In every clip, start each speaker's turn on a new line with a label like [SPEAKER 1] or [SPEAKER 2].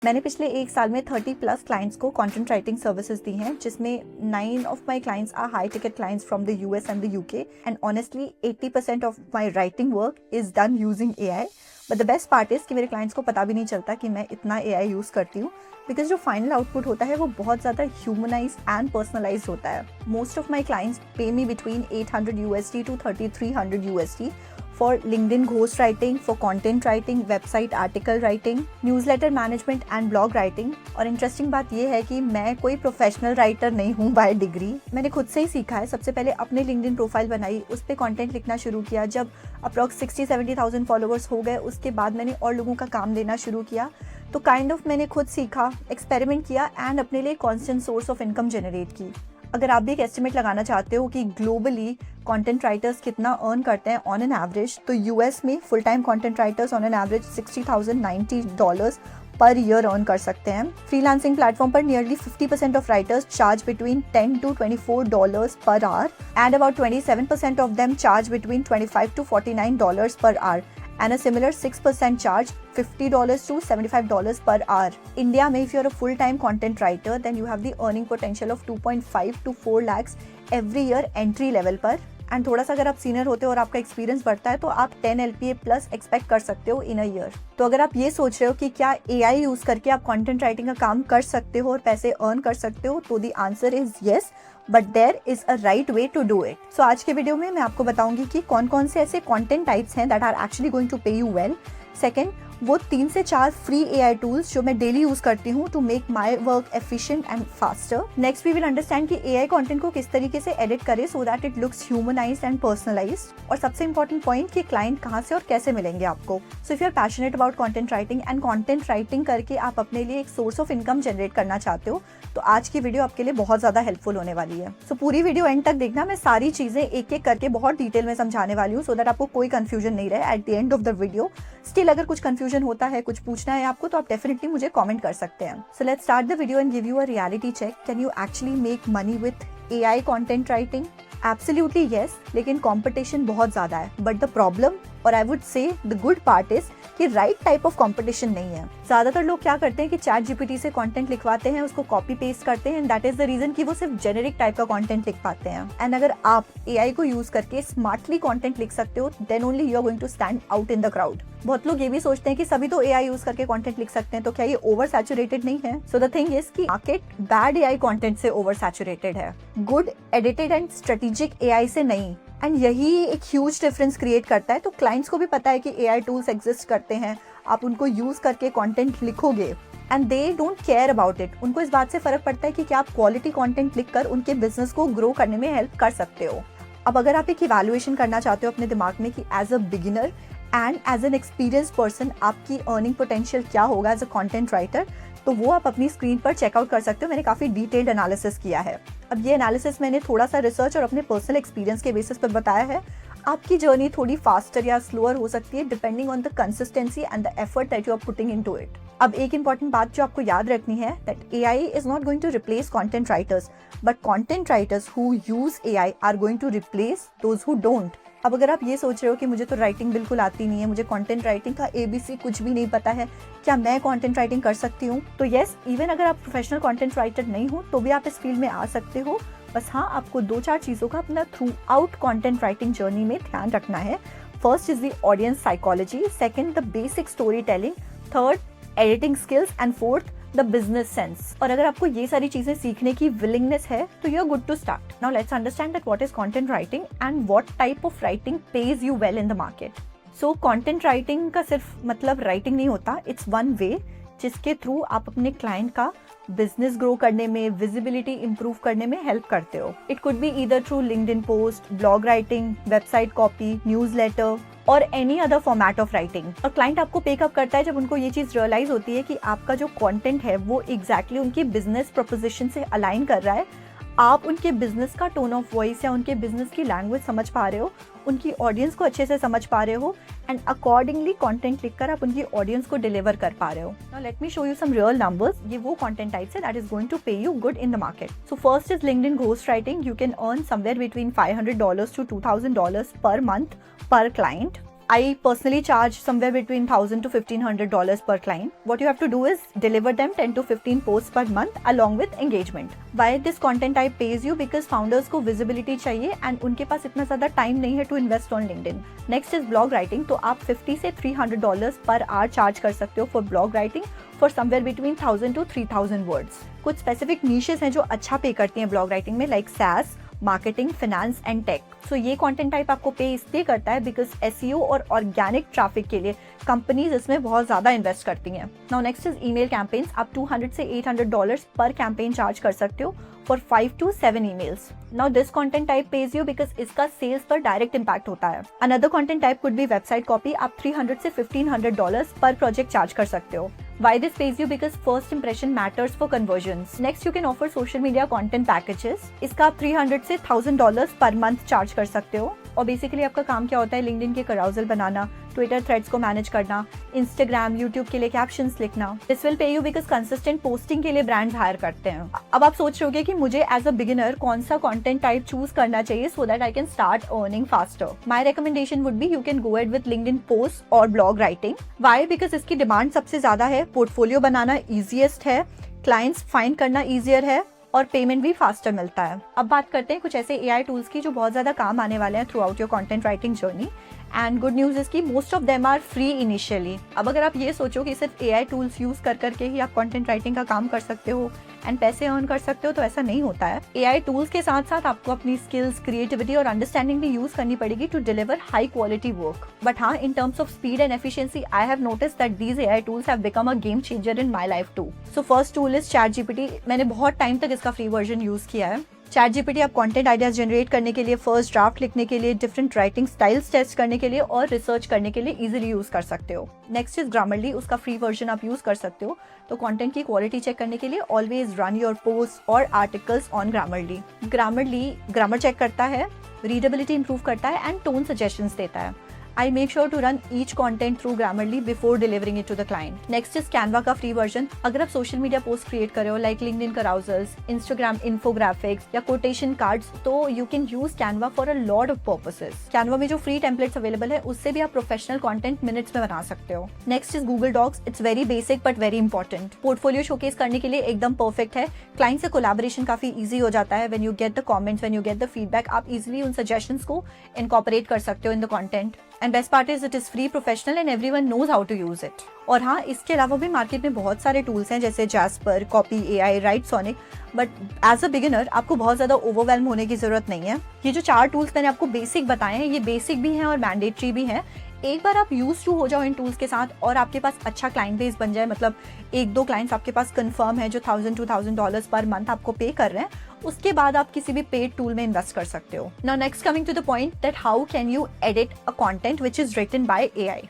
[SPEAKER 1] मैंने पिछले एक साल में 30 प्लस क्लाइंट्स को कंटेंट राइटिंग सर्विसेज दी हैं, जिसमें 9 of my clients are high ticket clients from the US and the UK, and honestly 80% of my writing work is done using AI. But the best part is कि मेरे clients को पता भी नहीं चलता कि मैं इतना एआई यूज़ करती हूँ, बिकॉज जो फाइनल आउटपुट होता है वो बहुत ज़्यादा ह्यूमनाइज एंड पर्सनलाइज्ड होता है। मोस्ट ऑफ माई क्लाइंट्स पे मी between 800 USD to 3300 USD for LinkedIn ghost writing, for content writing, website article writing, newsletter management and blog writing। और इंटरेस्टिंग बात यह है कि मैं कोई प्रोफेशनल राइटर नहीं हूँ बाय डिग्री। मैंने खुद से ही सीखा है। सबसे पहले अपने LinkedIn प्रोफाइल बनाई, उस पर कंटेंट लिखना शुरू किया। जब अप्रॉक्स 60-70,000 फॉलोअर्स हो गए, उसके बाद मैंने और लोगों का काम लेना शुरू किया। तो काइंड ऑफ मैंने खुद सीखा, एक्सपेरिमेंट किया एंड अपने लिए constant source of income generate की। अगर आप भी एक एस्टिमेट लगाना चाहते हो कि ग्लोबली कंटेंट राइटर्स कितना अर्न करते हैं ऑन एन एवरेज, तो यूएस में full time content writers on an average $60,090 per year earn कर सकते हैं। फ्रीलांसिंग प्लेटफॉर्म पर nearly 50% of writers charge between $10 to $24 per hour, and about 27% of them charge between $25 to $49 per hour, and a similar 6% charge $50 to $75 per hour. India में if you're a full-time content writer, then you have the earning potential of 2.5 to 4 lakhs every year entry level पर। And थोड़ा सा अगर आप senior होते हो और आपका एक्सपीरियंस बढ़ता है तो आप 10 LPA प्लस एक्सपेक्ट कर सकते हो इन अ ईयर। तो अगर आप ये सोच रहे हो कि क्या एआई यूज करके आप कंटेंट राइटिंग का काम कर सकते हो और पैसे अर्न कर सकते हो, तो the answer is yes, but there is a right way to do it. So आज के वीडियो में मैं आपको बताऊंगी कि कौन कौन से ऐसे कंटेंट टाइप्स हैं that are actually going to pay you well. Second, वो 3 से 4 फ्री एआई टूल्स जो मैं डेली यूज करती हूँ to make my work efficient and faster. Next we will understand कि एआई कंटेंट को किस तरीके से एडिट करें so that it looks humanised and personalised. और सबसे इंपॉर्टेंट पॉइंट कि क्लाइंट कहाँ से और कैसे मिलेंगे आपको। So if you are passionate about content writing and content writing करके आप अपने लिए एक सोर्स ऑफ इनकम जनरेट करना चाहते हो, तो आज की वीडियो आपके लिए बहुत ज्यादा हेल्पफुल होने वाली है। सो पूरी वीडियो एंड तक देखना, मैं सारी चीजें एक एक करके बहुत डिटेल में समझाने वाली हूँ, सो दैट आपको कोई कंफ्यूजन नहीं रहे at the end of the video. Still अगर कुछ कंफ्यूजन होता है, कुछ पूछना है आपको, तो आप डेफिनेटली मुझे कमेंट कर सकते हैं। So let's start the video and give you a reality check. Can you actually make money with AI content writing? Absolutely yes, लेकिन कंपटीशन बहुत ज्यादा है। बट द प्रॉब्लम, और I would say the good part is कि right type of competition नहीं है। ज्यादातर लोग क्या करते हैं कि चैट जीपीटी से कंटेंट लिखवाते हैं, उसको कॉपी पेस्ट करते हैं, and that is the reason कि वो सिर्फ जेनेरिक टाइप का कंटेंट लिख पाते हैं। एंड अगर आप एआई को यूज करके स्मार्टली कंटेंट लिख सकते हो, then only you are going to stand out in the crowd. बहुत लोग ये भी सोचते हैं कि सभी तो एआई यूज करके कंटेंट लिख सकते हैं, तो क्या ये ओवर सैचुरेटेड नहीं है? सो द थिंग इज कि मार्केट बैड एआई कंटेंट से ओवर सैचुरेटेड है, good edited and strategic AI से नहीं। एंड यही एक ह्यूज डिफरेंस क्रिएट करता है। तो क्लाइंट्स को भी पता है कि एआई टूल्स एग्जिस्ट करते हैं, आप उनको यूज करके कंटेंट लिखोगे, and they don't care about it. उनको इस बात से फर्क पड़ता है कि क्या आप क्वालिटी कंटेंट लिखकर उनके बिजनेस को ग्रो करने में हेल्प कर सकते हो। अब अगर आप एक इवैल्यूएशन करना चाहते हो अपने दिमाग में कि as a beginner and as an experience person आपकी अर्निंग पोटेंशियल क्या होगा एज अ कंटेंट राइटर, तो वो आप अपनी स्क्रीन पर चेकआउट कर सकते हो। मैंने काफी डिटेल्ड एनालिसिस किया है। अब ये एनालिसिस मैंने थोड़ा सा रिसर्च और अपने पर्सनल एक्सपीरियंस के बेसिस पर बताया है। आपकी जर्नी थोड़ी फास्टर या स्लोअर हो सकती है depending on the consistency and the effort that you are putting into it. अब एक इंपॉर्टेंट बात जो आपको याद रखनी है, that AI is not going to replace content writers, but content writers who use AI are going to replace those who don't. अब अगर आप ये सोच रहे हो कि मुझे तो राइटिंग बिल्कुल आती नहीं है, मुझे कंटेंट राइटिंग का एबीसी कुछ भी नहीं पता है, क्या मैं कंटेंट राइटिंग कर सकती हूँ? तो यस, इवन अगर आप प्रोफेशनल कंटेंट राइटर नहीं हो तो भी आप इस फील्ड में आ सकते हो। बस हाँ, आपको 2-4 चीज़ों का अपना through out content writing journey में ध्यान रखना है। First is the audience psychology, second the basic story telling, third editing skills, and fourth the business sense. और अगर आपको ये सारी चीजें सीखने की विलिंगनेस है तो you are good to start. Now let's understand that what is content writing and what type of writing pays you well in the market. So content writing का सिर्फ मतलब राइटिंग नहीं होता, इट्स वन वे जिसके through आप अपने client का business grow करने में, विजिबिलिटी इंप्रूव करने में हेल्प करते हो। It could be either through LinkedIn post, blog writing, website copy, newsletter और any other format of writing. और क्लाइंट आपको पेकअप करता है जब उनको ये चीज रियलाइज होती है कि आपका जो कंटेंट है वो एग्जैक्टली उनकी बिजनेस प्रोपोजिशन से अलाइन कर रहा है। आप उनके बिजनेस का टोन ऑफ वॉइस या उनके बिजनेस की लैंग्वेज समझ पा रहे हो, उनकी ऑडियंस को अच्छे से समझ पा रहे हो, एंड अकॉर्डिंगली कंटेंट लिखकर आप उनकी ऑडियंस को डिलीवर कर पा रहे हो। Now let me show you some real numbers. ये वो कंटेंट टाइप्स है that is going to pay you good in the market. So first is LinkedIn ghost writing. You can earn somewhere between $500 to $2,000 per month per client. I personally charge somewhere between $1,000 to $1,500 per client. What you have to do is deliver them 10 to 15 posts per month along with engagement. Why this content type pays you? Because founders को visibility चाहिए and उनके पास इतना ज़्यादा time नहीं है to invest on LinkedIn. Next is blog writing. तो आप $50 से $300 per hour charge कर सकते हो for blog writing for somewhere between 1,000 to 3,000 words. कुछ specific niches हैं जो अच्छा पे करती हैं blog writing में, like SaaS, marketing, finance and tech. So ये कंटेंट टाइप आपको पे इसलिए करता है बिकॉज एसईओ और ऑर्गेनिक ट्रैफिक के लिए कंपनीज इसमें बहुत ज्यादा इन्वेस्ट करती हैं. Now next is email campaigns. आप $200 से $800 पर कैंपेन चार्ज कर सकते हो for 5 to 7 emails. Now this content type pays you because इसका सेल्स पर डायरेक्ट इम्पैक्ट होता है. Another content type could be website copy. आप $300 से $1,500 पर प्रोजेक्ट चार्ज कर सकते हो. Why this pays you? Because first impression matters for conversions. Next you can offer social media content packages. इसका आप $300 से $1,000 पर मंथ चार्ज कर सकते हो. और बेसिकली आपका काम क्या होता है? लिंक्डइन के कराउजल बनाना, ट्विटर थ्रेड्स को मैनेज करना, इंस्टाग्राम, यूट्यूब के लिए कैप्शंस लिखना. This will pay you because consistent posting के लिए ब्रांड्स हायर करते हैं. अब आप सोच रहे होगे कि मुझे एज अ बिगिनर कौन सा कंटेंट टाइप चूज करना चाहिए so that I can start earning faster. My recommendation would be you can go ahead with LinkedIn post और ब्लॉग राइटिंग. व्हाई? बिकॉज इसकी डिमांड सबसे ज्यादा है, पोर्टफोलियो बनाना ईजिएस्ट है, क्लाइंट्स फाइंड करना ईजियर है और पेमेंट भी फास्टर मिलता है. अब बात करते हैं कुछ ऐसे AI टूल्स की जो बहुत ज़्यादा काम आने वाले हैं throughout your content writing journey. And good news is की most of them are free initially. अब अगर आप ये सोचो कि सिर्फ AI टूल्स यूज़ कर करके ही आप कंटेंट राइटिंग का काम कर सकते हो एंड पैसे अर्न कर सकते हो, तो ऐसा नहीं होता है. AI टूल्स के साथ साथ आपको अपनी स्किल्स, क्रिएटिविटी और अंडरस्टैंडिंग भी यूज करनी पड़ेगी to deliver high quality work. But हाँ, in terms of speed and efficiency I have notice that these AI tools have become a game changer in my life too. So first tool is ChatGPT. मैंने बहुत time तक इसका free version use किया है. ChatGPT आप content ideas generate करने के लिए, फर्स्ट ड्राफ्ट लिखने के लिए, डिफरेंट राइटिंग स्टाइल्स टेस्ट करने के लिए और रिसर्च करने के लिए इजीली यूज कर सकते हो. Next is Grammarly. उसका फ्री वर्जन आप यूज कर सकते हो. तो कंटेंट की क्वालिटी चेक करने के लिए ऑलवेज रन योर पोस्ट और articles on Grammarly. Grammarly grammar check करता है, रीडेबिलिटी इंप्रूव करता है एंड टोन सजेशंस देता है. I make sure to run each content through Grammarly before delivering it to the client. Next is Canva का free version. अगर आप social media post create कर रहे हो like LinkedIn carousels, Instagram infographics या quotation cards, तो you can use Canva for a lot of purposes. Canva में जो free templates available है उससे भी आप professional content minutes में बना सकते हो. Next is Google Docs. It's very basic but very important. Portfolio showcase करने के लिए एकदम perfect है. Client से collaboration काफी easy हो जाता है. When you get the comments, when you get the feedback, आप easily उन suggestions को incorporate कर सकते हो in the content. And best part is it is free, professional and everyone knows how to use it. और हाँ, इसके अलावा भी मार्केट में बहुत सारे टूल्स हैं जैसे Jasper, Copy AI, Writesonic. But as a beginner आपको बहुत ज़्यादा ओवरवेल्म होने की ज़रूरत नहीं है. ये जो 4 टूल्स मैंने आपको बेसिक बताए हैं, ये बेसिक भी हैं और मैंडेटरी भी हैं. एक बार आप यूज टू हो जाओ इन टूल्स के साथ और आपके पास अच्छा क्लाइंट बेस बन जाए, मतलब 1-2 क्लाइंट्स आपके पास कंफर्म है जो $1,000-2,000 पर मंथ आपको पे कर रहे हैं, उसके बाद आप किसी भी पेड टूल में इन्वेस्ट कर सकते हो. Now next coming to the point that how can you edit a content which is written by AI.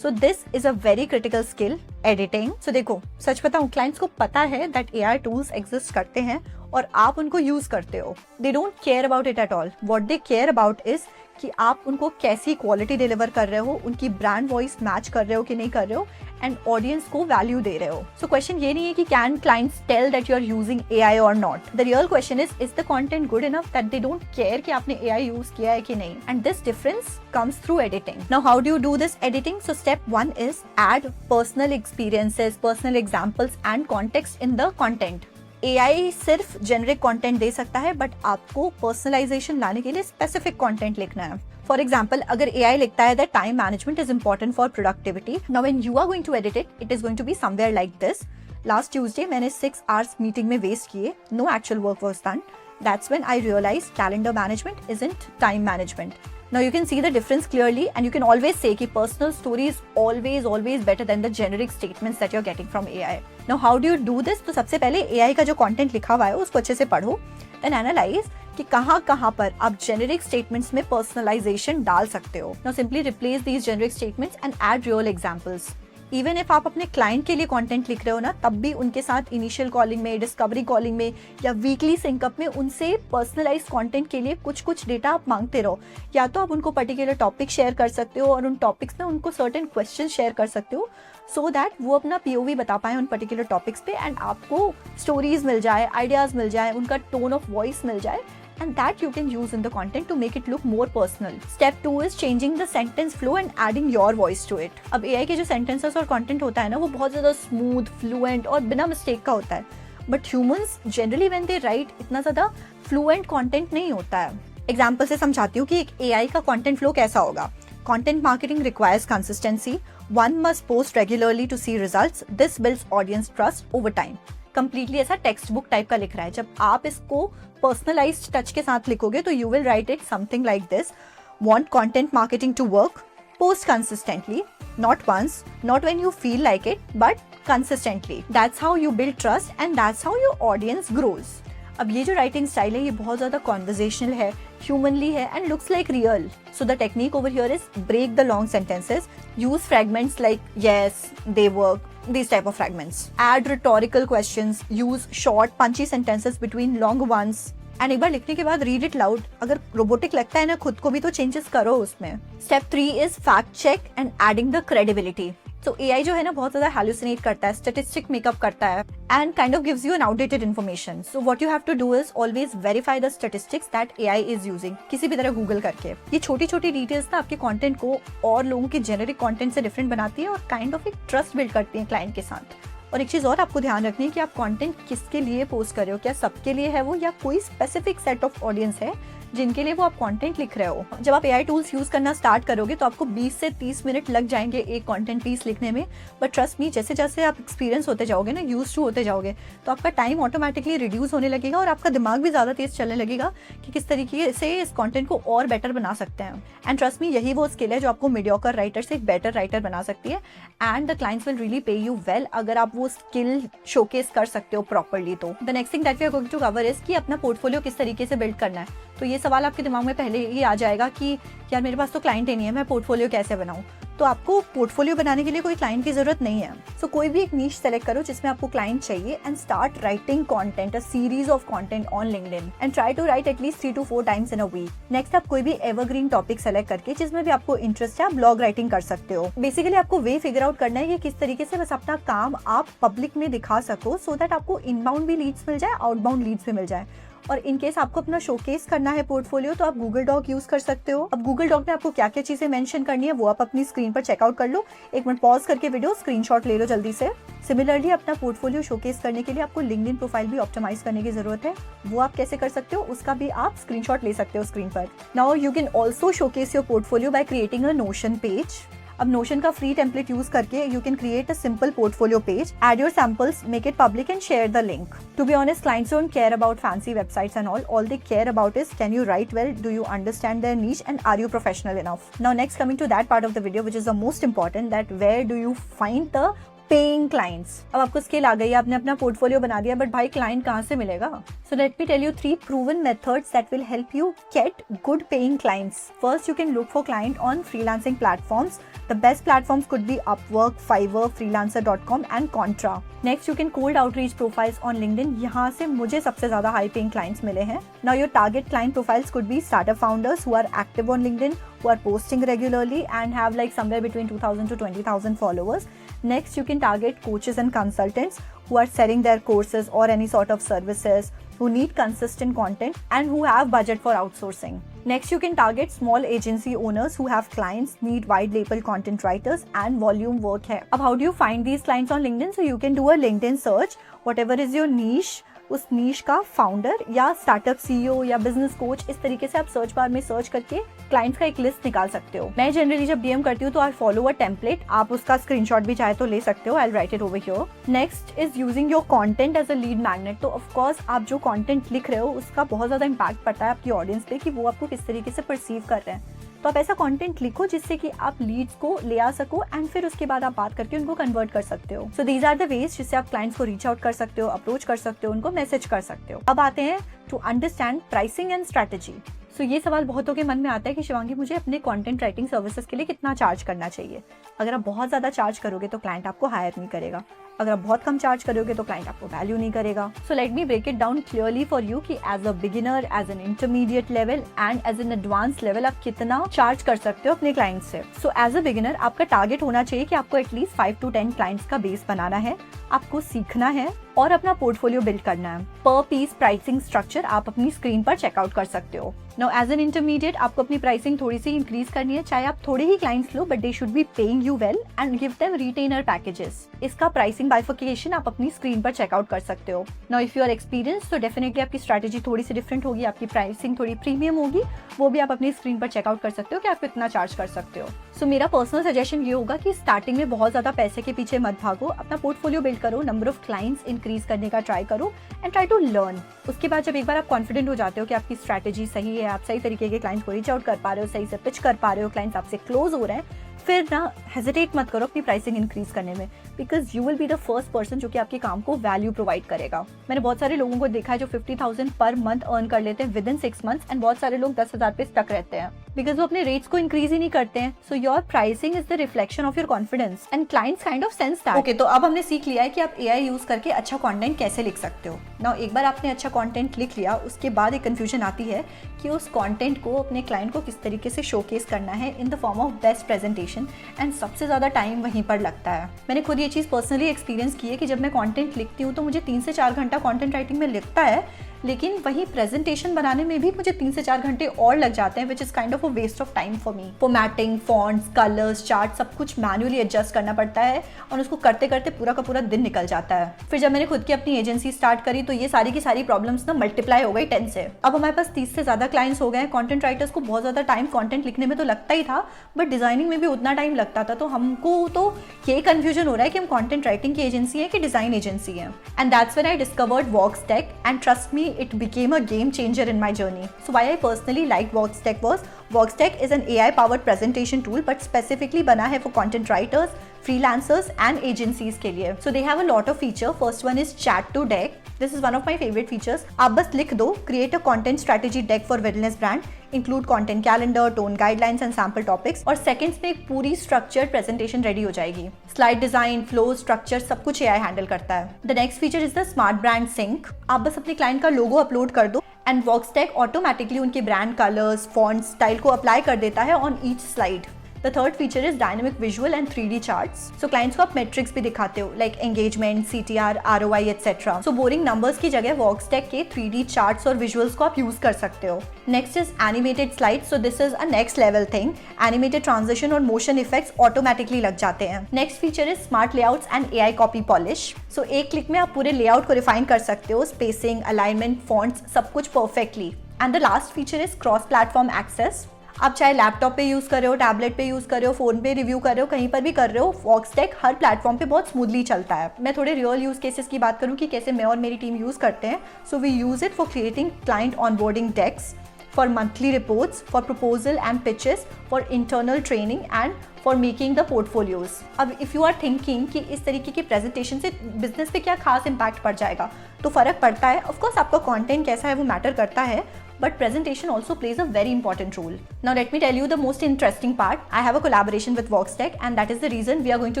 [SPEAKER 1] So this is a very critical skill, editing. So देखो, सच बताऊं, क्लाइंट्स को पता है दैट AI टूल्स एग्जिस्ट करते हैं और आप उनको यूज करते हो. दे don't care about it at all. What they care about is कि आप उनको कैसी क्वालिटी डिलीवर कर रहे हो, उनकी ब्रांड वॉइस मैच कर रहे हो कि नहीं कर रहे हो, एंड ऑडियंस को वैल्यू दे रहे हो. सो क्वेश्चन ये नहीं है कि can clients tell that you are using AI और not. The real question is the content good enough that they don't care कि आपने AI यूज किया है कि नहीं. And this difference comes through editing. Now how do you do this editing? So step 1 is add personal experiences, personal examples and context in the content. AI सिर्फ generic content दे सकता है, but आपको personalisation लाने के लिए specific content लिखना है. For example, अगर AI लिखता है that time management is important for productivity, now when you are going to edit it, it is going to be somewhere like this. Last Tuesday मैंने 6 hours meeting में waste किए, no actual work was done. That's when I realized calendar management isn't time management. Now you can see the difference clearly, and you can always say कि personal story is always better than the generic statements that you're getting from AI. Now how do you do this? तो सबसे पहले AI का जो content लिखा हुआ है उसको अच्छे से पढ़ो, then analyze कि कहाँ पर आप generic statements में personalization डाल सकते हो. Now simply replace these generic statements and add real examples. Even if आप अपने क्लाइंट के लिए कंटेंट लिख रहे हो ना, तब भी उनके साथ इनिशियल कॉलिंग में, डिस्कवरी कॉलिंग में या वीकली सिंकअप में उनसे पर्सनलाइज कंटेंट के लिए कुछ डेटा आप मांगते रहो. या तो आप उनको पर्टिकुलर टॉपिक शेयर कर सकते हो और उन टॉपिक्स में उनको सर्टेन क्वेश्चन शेयर कर सकते हो सो दैट वो अपना POV बता पाए उन पर्टिकुलर टॉपिक्स पे, एंड आपको स्टोरीज मिल जाए, आइडियाज मिल जाए, उनका टोन ऑफ वॉइस मिल जाए, and that you can use in the content to make it look more personal. Step 2 is changing the sentence flow and adding your voice to it. अब AI के जो sentences और content होता है ना, वो बहुत ज़्यादा smooth, fluent और बिना mistake का होता है. But humans generally when they write इतना ज़्यादा fluent content नहीं होता है. Example से समझाती हूँ कि एक AI का content flow कैसा होगा. Content marketing requires consistency. One must post regularly to see results. This builds audience trust over time. Completely ऐसा टेक्स्ट बुक टाइप का लिख रहा है. जब आप इसको पर्सनलाइज्ड टच के साथ लिखोगे तो you will write it something like this. Want content marketing to work? Post consistently. Not once, not when you feel like it, but consistently. That's how you build trust and that's how your audience grows. अब ये जो writing style है ये बहुत ज़्यादा conversational है, humanly है and looks like real. So the technique over here is break the long sentences, use fragments like yes, they work, these type of fragments. Add rhetorical questions, use short punchy sentences between long ones. And एक बार लिखने के बाद read it loud. अगर robotic लगता है ना खुद को भी तो चेंजेस करो उसमें. Step 3 is fact check and adding the credibility. तो AI जो है ना बहुत ज्यादा हैलुसिनेट करता है, स्टैटिस्टिक मेकअप करता है and kind of gives you an outdated information. So what you have to do is always verify the statistics that AI is using. किसी भी तरह गूगल करके ये छोटी छोटी डिटेल्स ना आपके कंटेंट को और लोगों के जेनेरिक कंटेंट से डिफरेंट बनाती है और काइंड ऑफ एक ट्रस्ट बिल्ड करती है क्लाइंट के साथ. और एक चीज़ और आपको ध्यान रखनी है कि आप कंटेंट किसके लिए पोस्ट कर रहे हो. क्या सबके लिए है वो या कोई स्पेसिफिक सेट ऑफ ऑडियंस है जिनके लिए वो आप कंटेंट लिख रहे हो. जब आप AI टूल्स यूज करना स्टार्ट करोगे तो आपको 20 से 30 मिनट लग जाएंगे एक कंटेंट पीस लिखने में. बट ट्रस्ट मी, जैसे जैसे आप एक्सपीरियंस होते जाओगे ना, यूज टू होते जाओगे, तो आपका टाइम ऑटोमेटिकली रिड्यूस होने लगेगा और आपका दिमाग भी ज़्यादा तेज चलने लगेगा कि किस तरीके से इस कंटेंट को और बेटर बना सकते हैं. एंड ट्रस्ट मी, यही वो स्किल है जो आपको मीडियोकर राइटर से एक बेटर राइटर बना सकती है. And the clients will really pay you well अगर आप वो स्किल शोकेस कर सकते हो प्रॉपरली. तो the next thing that we are going to cover is कि अपना पोर्टफोलियो किस तरीके से बिल्ड करना है. तो ये सवाल आपके दिमाग में पहले ही आ जाएगा कि यार मेरे पास तो क्लाइंट ही नहीं है, मैं पोर्टफोलियो कैसे बनाऊं. तो आपको पोर्टफोलियो बनाने के लिए कोई क्लाइंट की जरूरत नहीं है. सो कोई भी एक नीश सेलेक्ट करो जिसमें आपको क्लाइंट चाहिए and start writing content, a series of content on LinkedIn and try to write at least 3 to 4 times in a week. Next आप कोई भी एवरग्रीन टॉपिक सेलेक्ट करके जिसमें भी आपको इंटरेस्ट है आप ब्लॉग राइटिंग कर सकते हो. बेसिकली आपको वे फिगर आउट करना है कि किस तरीके से बस अपना काम आप पब्लिक में दिखा सको सो दैट आपको इनबाउंड भी लीड्स मिल जाए, आउटबाउंड लीड्स भी मिल जाए. और इन केस आपको अपना शोकेस करना है पोर्टफोलियो तो आप गूगल डॉक यूज कर सकते हो. अब गूगल डॉक में आपको क्या क्या चीजें मेंशन करनी है वो आप अपनी स्क्रीन पर चेकआउट कर लो. एक मिनट पॉज करके वीडियो स्क्रीनशॉट ले लो जल्दी से. सिमिलरली अपना पोर्टफोलियो शोकेस करने के लिए आपको लिंक्डइन प्रोफाइल भी ऑप्टिमाइज करने की जरूरत है. वो आप कैसे कर सकते हो उसका भी आप स्क्रीनशॉट ले सकते हो स्क्रीन पर. Now you can also showcase your portfolio by creating a Notion page. अब नोशन का फ्री टेम्पलेट यूज करके you can create a simple portfolio page, add your samples, make it public and share the link. To be honest, clients don't care about fancy websites and all they care about is can you write well, do you understand their niche and are you professional enough. Now next coming to that part of the video which is the most important, that where do you find the paying clients. अब आपको skill आ गई है, आपने अपना portfolio बना दिया, but भाई client कहाँ से मिलेगा. So let me tell you 3 proven methods that will help you get good paying clients. First, you can look for client on freelancing platforms. The best platforms could be Upwork, Fiverr, Freelancer.com and Contra. Next, you can cold outreach profiles on LinkedIn. यहाँ से मुझे सबसे ज़्यादा high paying clients मिले हैं. Now your target client profiles could be startup founders who are active on LinkedIn, who are posting regularly and have like somewhere between 2,000 to 20,000 followers. Next, you can target coaches and consultants who are selling their courses or any sort of services, who need consistent content and who have budget for outsourcing. Next, you can target small agency owners who have clients, need wide label content writers and volume work है. अब how do you find these clients on LinkedIn? So you can do a LinkedIn search, whatever is your niche, उस नीश का founder या startup CEO या business coach, इस तरीके से आप सर्च बार में सर्च करके क्लाइंट्स का एक लिस्ट निकाल सकते हो. मैं जनरली जब DM करती हूँ तो आई फॉलो अ टेम्पलेट, आप उसका स्क्रीनशॉट भी चाहे तो ले सकते हो. I write it over here. Next is using your content as a lead magnet. तो ऑफ कोर्स आप जो कंटेंट लिख रहे हो उसका बहुत ज्यादा इंपैक्ट पड़ता है आपकी ऑडियंस पे कि वो आपको किस तरीके से परसीव कर रहे हैं. तो आप ऐसा कंटेंट लिखो जिससे कि आप लीड्स को ले आ सको एंड फिर उसके बाद आप बात करके उनको कन्वर्ट कर सकते हो. So these are the ways जिससे आप क्लाइंट्स को रीच आउट कर सकते हो, अप्रोच कर सकते हो, उनको मैसेज कर सकते हो. अब आते हैं to understand pricing and strategy. So ये सवाल बहुतों के मन में आता है कि शिवांगी मुझे अपने कंटेंट राइटिंग सर्विसेज के लिए कितना चार्ज करना चाहिए. अगर आप बहुत ज़्यादा चार्ज करोगे तो क्लाइंट आपको हायर नहीं करेगा. अगर आप बहुत कम चार्ज करोगे तो क्लाइंट आपको वैल्यू नहीं करेगा. So let me break it down clearly for you कि as a beginner, as an intermediate level and as an advance level आप कितना चार्ज कर सकते हो अपने क्लाइंट से. सो एज अ बिगिनर आपका टारगेट होना चाहिए कि आपको एटलीस्ट 5 to 10 क्लाइंट्स का बेस बनाना है. आपको सीखना है, और अपना पोर्टफोलियो बिल्ड करना है। पर पीस प्राइसिंग स्ट्रक्चर आप अपनी स्क्रीन पर चेकआउट कर सकते हो। नाउ एज एन इंटरमीडिएट आपको अपनी प्राइसिंग थोड़ी सी इंक्रीज करनी है, चाहे आप थोड़े ही क्लाइंट्स लो but they should be paying you well and give them retainer packages. इसका प्राइसिंग बाइफिकेशन आप अपनी स्क्रीन पर चेकआउट कर सकते हो। Now if you are experience तो डेफिनेटली आपकी स्ट्रैटेजी थोड़ी सी डिफरेंट होगी, आपकी प्राइसिंग थोड़ी प्रीमियम होगी, वो भी आप अपनी स्क्रीन पर चेकआउट कर सकते हो कि आप कितना चार्ज कर सकते हो। सो मेरा पर्सनल सजेशन ये होगा कि स्टार्टिंग में बहुत ज्यादा पैसे के पीछे मत भागो, अपना पोर्टफोलियो बिल्ड करो, नंबर ऑफ क्लाइंट्स इंक्रीज करने का ट्राई करो एंड ट्राई टू लर्न। उसके बाद जब एक बार आप कॉन्फिडेंट हो जाते हो कि आपकी स्ट्रैटेजी सही है, आप सही तरीके के क्लाइंट्स को रीच आउट कर पा रहे हो, सही से पिच कर पा रहे हो, क्लाइंट्स आपसे क्लोज हो रहे हैं, फिर ना हेजिटेट मत करो अपनी प्राइसिंग इंक्रीज करने में, because you will be the first person जो कि आपके काम को वैल्यू प्रोवाइड करेगा। मैंने बहुत सारे लोगों को देखा है जो 50,000 पर मंथ अर्न कर लेते हैं विद इन 6 months एंड बहुत सारे लोग 10,000 पे स्टक रहते हैं बिकॉज वो अपने रेट्स को इंक्रीज ही नहीं करते हैं। So your pricing is the reflection of your confidence and clients kind of sense that. Okay, तो अब हमने सीख लिया है कि आप AI यूज करके अच्छा कंटेंट कैसे लिख सकते हो। नाउ एक बार आपने अच्छा कंटेंट लिख लिया, उसके बाद एक कंफ्यूजन आती है कि उस कंटेंट को अपने क्लाइंट को किस तरीके से शोकेस करना है in the form of best presentation, and सबसे ज़्यादा टाइम वहीं पर लगता है। मैंने खुद ये चीज़ पर्सनली एक्सपीरियंस की है कि जब मैं कंटेंट लिखती हूँ तो मुझे 3 से 4 घंटा कंटेंट राइटिंग में लगता है, लेकिन वही प्रेजेंटेशन बनाने में भी मुझे 3 से 4 घंटे और लग जाते हैं, which is kind of a waste of time for me. Formatting, fonts, colours, charts सब कुछ मैन्युअली एडजस्ट करना पड़ता है और उसको करते करते पूरा का पूरा दिन निकल जाता है। फिर जब मैंने खुद की अपनी एजेंसी स्टार्ट करी तो ये सारी की सारी प्रॉब्लम्स ना मल्टीप्लाई हो गई 10 से। अब हमारे पास 30 से ज़्यादा क्लाइंट्स हो गए हैं। कंटेंट राइटर्स को बहुत ज़्यादा टाइम कंटेंट लिखने में तो लगता ही था, बट डिजाइनिंग में भी उतना टाइम लगता था। तो हमको तो ये कंफ्यूजन हो रहा है कि हम कंटेंट राइटिंग की एजेंसी है कि डिजाइन एजेंसी है। And that's when I discovered Voxtech and trust me it became a game changer in my journey. So why I personally like Voxtech was Voxtech is an AI powered presentation tool but specifically बना है for content writers, freelancers and agencies के लिए. So they have a lot of feature. First one is chat to deck. This is one of my favorite features. आप बस लिख दो create a content strategy deck for wellness brand, include content calendar, tone guidelines and sample topics, और seconds में एक पूरी structured presentation ready हो जाएगी. Slide design, flow, structure सब कुछ AI handle करता है. The next feature is the smart brand sync. आप बस अपने client का logo upload कर दो and Voxtech automatically उनके brand colors, fonts, style को apply कर देता है on each slide. The third feature is dynamic visual and 3D charts. So clients को आप metrics भी दिखाते हो like engagement, CTR, ROI, etc. So boring numbers की जगह Voxtech के 3D charts और visuals को आप use कर सकते हो. Next is animated slides. So this is a next level thing. Animated transition और motion effects automatically लग जाते हैं. Next feature is smart layouts and AI copy polish. So एक click में आप पूरे layout को refine कर सकते हो, spacing, alignment, fonts सब कुछ perfectly. And the last feature is cross platform access. आप चाहे लैपटॉप पे यूज़ कर रहे हो, टैबलेट पे यूज़ कर रहे हो, फ़ोन पे रिव्यू कर रहे हो, कहीं पर भी कर रहे हो, Voxtech हर प्लेटफॉर्म पे बहुत स्मूथली चलता है। मैं थोड़े रियल यूज़ केसेस की बात करूँ कि कैसे मैं और मेरी टीम यूज़ करते हैं। So we use it for creating client onboarding decks, for monthly reports, for proposal and pitches, for internal training and for making the portfolios. अब if you are thinking कि इस तरीके की presentation से business पे क्या खास impact पड़ जाएगा, तो फ़र्क पड़ता है। Of course आपका content कैसा है वो matter करता है, but presentation also plays a very important role. Now let me tell you the most interesting part. I have a collaboration with Voxtech and that is the reason we are going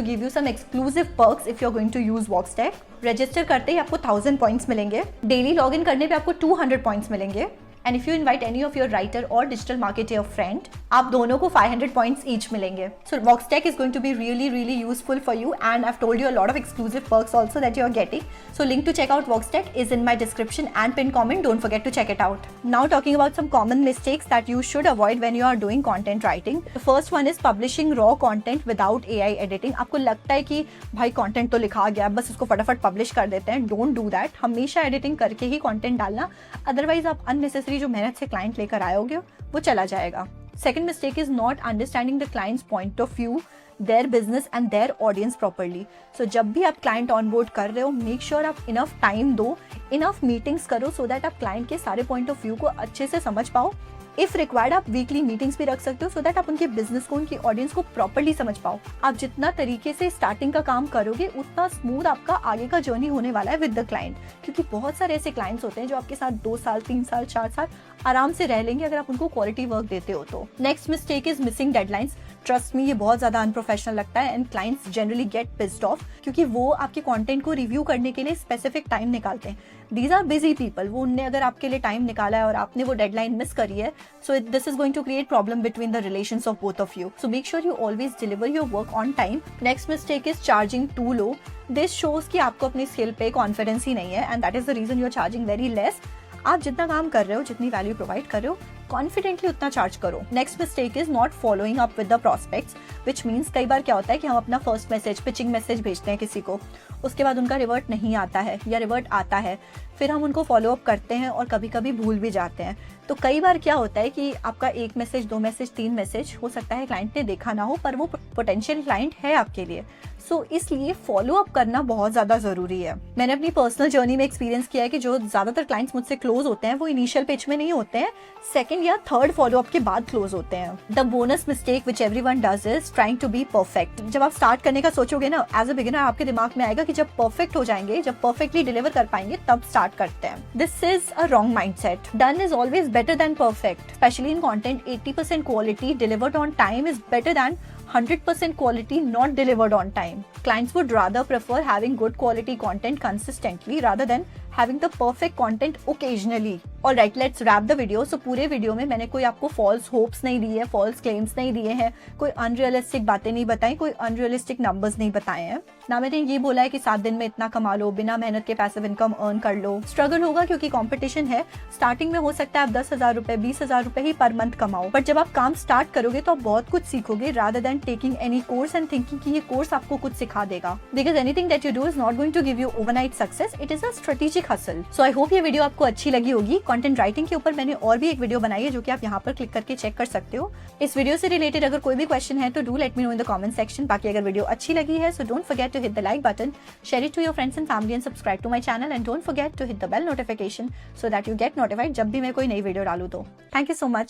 [SPEAKER 1] to give you some exclusive perks if you are going to use Voxtech. Register करते ही आपको 1000 points मिलेंगे, daily login करने पे आपको 200 points मिलेंगे, and if you invite any of your writer or digital marketer friend, आप दोनों को 500 points each मिलेंगे. So Voxtech is going to be really really useful for you and I've told you a lot of exclusive perks also that you are getting. So link to check out Voxtech is in my description and pinned comment. Don't forget to check it out. Now talking about some common mistakes that you should avoid when you are doing content writing. The first one is publishing raw content without AI editing. आपको लगता है कि भाई content तो लिखा गया, बस इसको फटाफट publish कर देते हैं. Don't do that. हमेशा editing करके ही content डालना, otherwise आप unnecessary जो मेहनत से क्लाइंट लेकर आयोगे वो चला जाएगा. Second mistake is not understanding the client's point of view, their business and their audience properly. So जब भी आप क्लाइंट ऑनबोर्ड कर रहे हो, मेक श्योर आप इनफ टाइम दो, इनफ मीटिंग्स करो सो दैट आप क्लाइंट के सारे पॉइंट ऑफ व्यू को अच्छे से समझ पाओ. इफ रिक्वायर्ड आप वीकली मीटिंग्स भी रख सकते हो सो दैट आप उनके बिजनेस को, उनकी ऑडियंस को प्रॉपर्ली समझ पाओ. आप जितना तरीके से स्टार्टिंग का काम करोगे उतना स्मूथ आपका आगे का जर्नी होने वाला है विद द क्लाइंट, क्योंकि बहुत सारे ऐसे क्लाइंट्स होते हैं जो आपके साथ 2 साल 3 साल 4 साल आराम से रह लेंगे अगर आप उनको क्वालिटी वर्क देते हो तो. Next mistake is missing deadlines. Trust me, ये बहुत ज़्यादा अनप्रोफेशनल लगता है and clients generally get pissed off, क्योंकि वो आपके कंटेंट को रिव्यू करने के लिए स्पेसिफिक टाइम निकालते हैं. These are busy people. वो उनने अगर आपके लिए टाइम निकाला है और आपने वो डेडलाइन मिस करी है, so this is going to create problem between the relations of both of you. So make sure you always deliver your work on time. Next mistake is charging too low. This shows कि आपको अपनी skill पे confidence ही नहीं है and that is the reason you are charging very less. आप जितना काम कर रहे हो, जितनी वैल्यू प्रोवाइड कर रहे हो, कॉन्फिडेंटली उतना चार्ज करो. Next mistake is not following up with the prospects, which means कई बार क्या होता है कि हम अपना फर्स्ट मैसेज, पिचिंग मैसेज भेजते हैं किसी को, उसके बाद उनका रिवर्ट नहीं आता है या रिवर्ट आता है, फिर हम उनको फॉलो अप करते हैं और कभी कभी भूल भी जाते हैं. तो कई बार क्या होता है कि आपका 1 मैसेज, 2 मैसेज, 3 मैसेज हो सकता है क्लाइंट ने देखा ना हो, पर वो पोटेंशियल क्लाइंट है आपके लिए. सो इसलिए फॉलो अप करना बहुत ज़्यादा ज़रूरी है. मैंने अपनी पर्सनल जर्नी में एक्सपीरियंस किया है कि जो ज़्यादातर क्लाइंट्स मुझसे क्लोज होते हैं वो इनिशियल पिच में नहीं होते हैं, सेकंड या थर्ड फॉलो अप के बाद क्लोज होते हैं. The bonus mistake which everyone does is trying to be perfect. जब आप स्टार्ट करने का सोचोगे ना, एज अ बिगिनर आपके दिमाग में आएगा कि जब परफेक्ट हो जाएंगे, जब परफेक्टली डिलीवर कर पाएंगे, तब स्टार्ट करते हैं. This is a wrong mindset. Done is always better than perfect. Specially in content, 80% quality delivered on time is better than 100% quality not delivered on time. Clients would rather prefer having good quality content consistently rather than having the perfect content occasionally. Alright, let's wrap the video. So पूरे video में मैंने कोई आपको false hopes नहीं दी है, false claims नहीं दिए हैं, कोई unrealistic बातें नहीं बताई, कोई unrealistic numbers नहीं बताए हैं. ना मैंने ये बोला है कि 7 दिन में इतना कमा लो, बिना मेहनत के पैसिव इनकम अर्न कर लो. स्ट्रगल होगा क्योंकि कंपटीशन है. स्टार्टिंग में हो सकता है आप 10,000 रुपए, 20,000 रुपए ही पर मंथ कमाओ, बट जब आप काम स्टार्ट करोगे तो आप बहुत कुछ सीखोगे rather than taking any course and thinking कि ये कोर्स आपको कुछ सिखा देगा. Because anything that you do is not going to give you overnight success. It is a strategic hustle. So I hope ये वीडियो आपको अच्छी लगी होगी. कंटेंट राइटिंग के ऊपर मैंने और भी एक वीडियो बनाई है जो कि आप यहाँ पर क्लिक करके चेक कर सकते हो. इस वीडियो से रिलेटेड अगर कोई भी क्वेश्चन है तो do let me know in the comment section. बाकी अगर वीडियो अच्छी लगी है, so don't forget to hit the like button, share it to your friends and family and subscribe to my channel and don't forget to hit the bell notification so that you get notified जब भी मैं कोई नई video डालूं तो. Thank you so much.